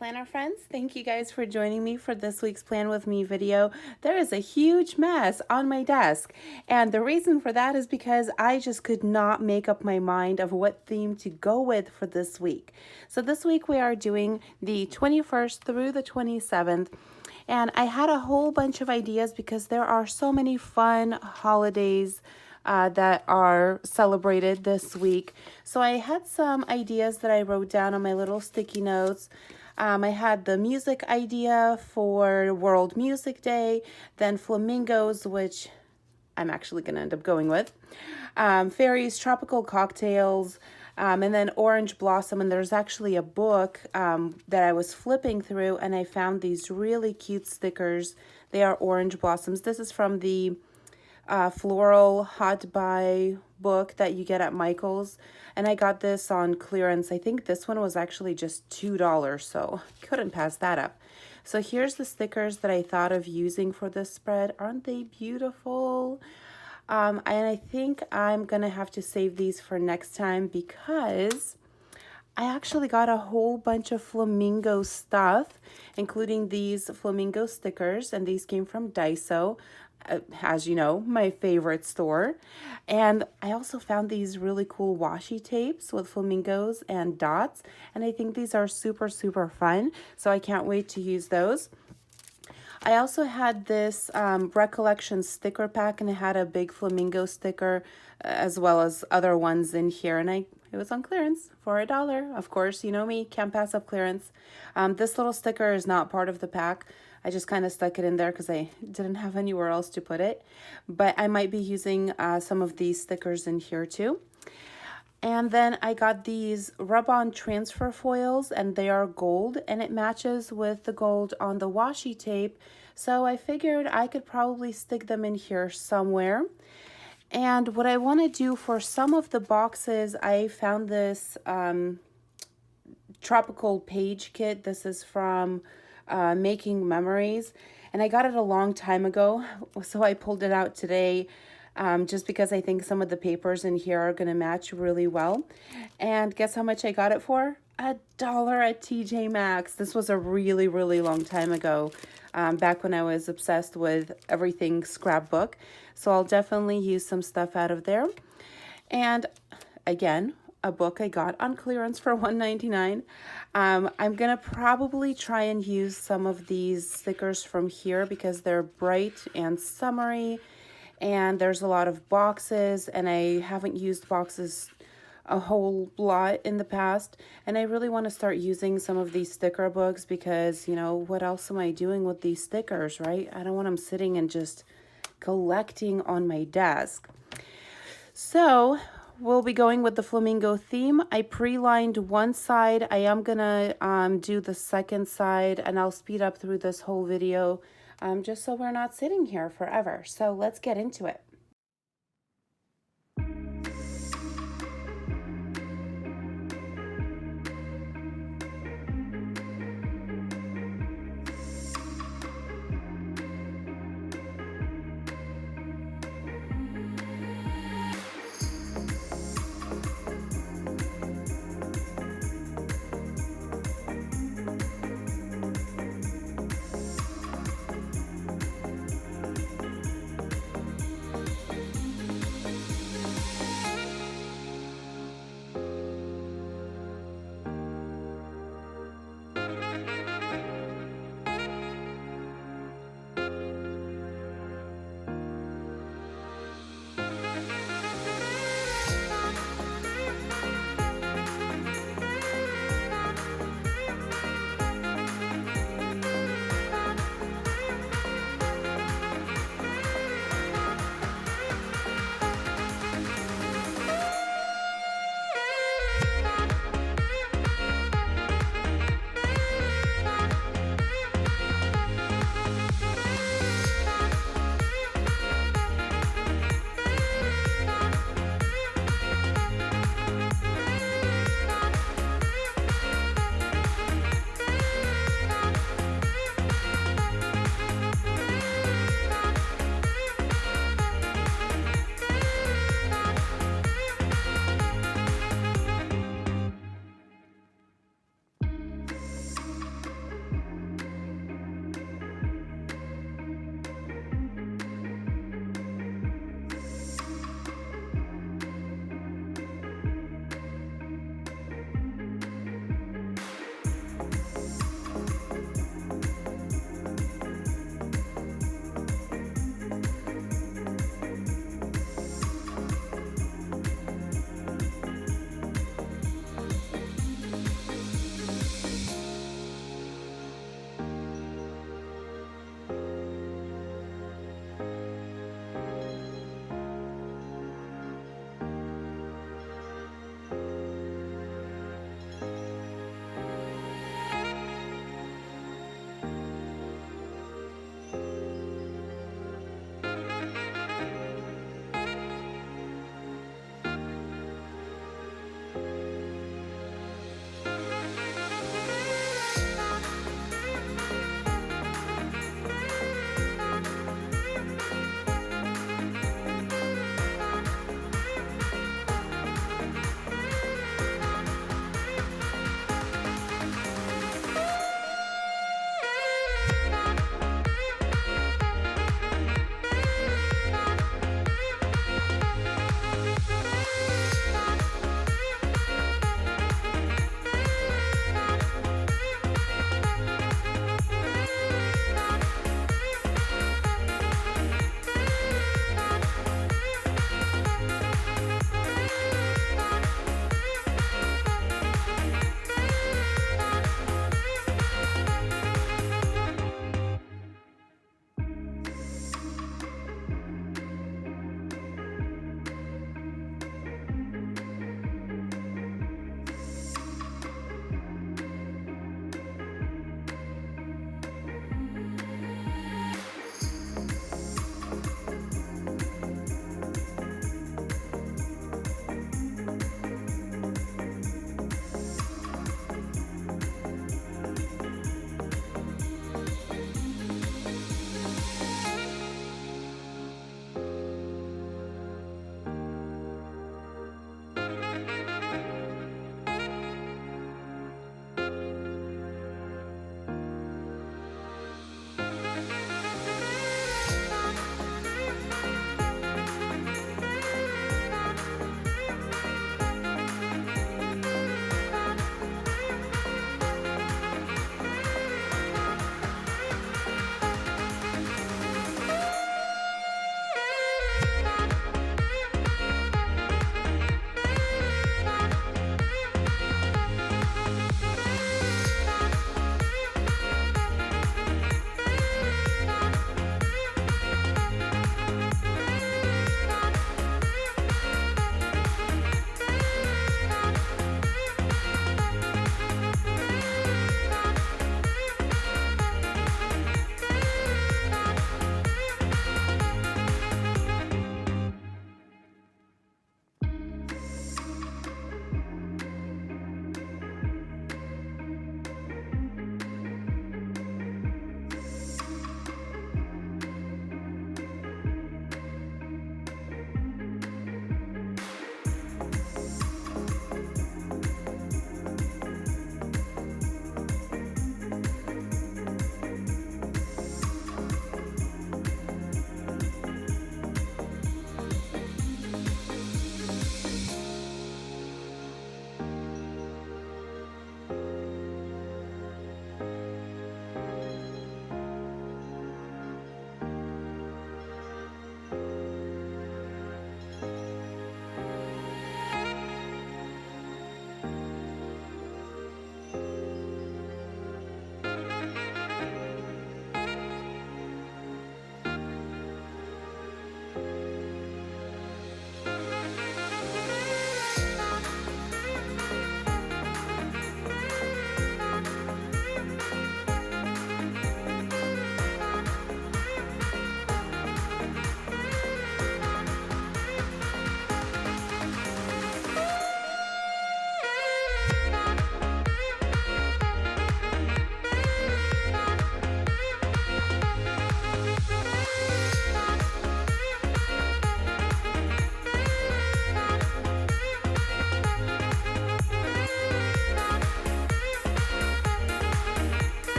planner friends, thank you guys for joining me for this week's Plan With Me video. There is a huge mess on my desk, and the reason for that is because I just could not make up my mind of what theme to go with for this week. So this week we are doing the 21st through the 27th, and I had a whole bunch of ideas because there are so many fun holidays that are celebrated this week. So I had some ideas that I wrote down on my little sticky notes. I had the music idea for World Music Day, then flamingos, which I'm actually going to end up going with, fairies, tropical cocktails, and then orange blossom. And there's actually a book that I was flipping through, and I found these really cute stickers. They are orange blossoms. This is from the floral hot buy book that you get at Michael's, and I got this on clearance. I think this one was actually just $2, so couldn't pass that up. So here's the stickers that I thought of using for this spread. Aren't they beautiful? And I think I'm gonna have to save these for next time because I actually got a whole bunch of flamingo stuff, including these flamingo stickers, and these came from Daiso. As you know, my favorite store. And I also found these really cool washi tapes with flamingos and dots, and I think these are super fun, so I can't wait to use those. I also had this recollection sticker pack, and it had a big flamingo sticker as well as other ones in here, and it was on clearance for $1. Of course, you know me, can't pass up clearance. This little sticker is not part of the pack. I just kind of stuck it in there because I didn't have anywhere else to put it. But I might be using some of these stickers in here too. And then I got these rub-on transfer foils, and they are gold, and it matches with the gold on the washi tape. So I figured I could probably stick them in here somewhere. And what I want to do for some of the boxes, I found this tropical page kit. This is from Making Memories, and I got it a long time ago, so I pulled it out today just because I think some of the papers in here are going to match really well. And guess how much I got it for? $1 at TJ Maxx. This was a really long time ago, back when I was obsessed with everything scrapbook. So I'll definitely use some stuff out of there. And again, a book I got on clearance for $1.99. I'm gonna probably try and use some of these stickers from here because they're bright and summery, and there's a lot of boxes, and I haven't used boxes a whole lot in the past, and I really want to start using some of these sticker books because, you know, what else am I doing with these stickers, right? I don't want them sitting and just collecting on my desk. So we'll be going with the flamingo theme. I pre-lined one side. I am gonna do the second side, and I'll speed up through this whole video just so we're not sitting here forever. So let's get into it.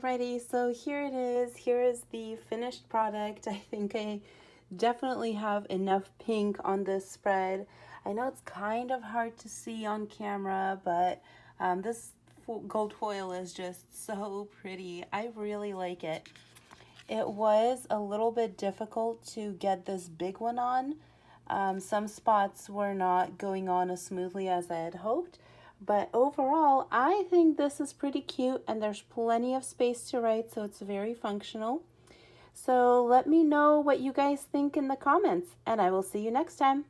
Alrighty, so here it is. Here is the finished product. I think I definitely have enough pink on this spread. I know it's kind of hard to see on camera, but this gold foil is just so pretty. I really like it. It was a little bit difficult to get this big one on. Some spots were not going on as smoothly as I had hoped, but overall, I think this is pretty cute and there's plenty of space to write, so it's very functional. So let me know what you guys think in the comments, and I will see you next time.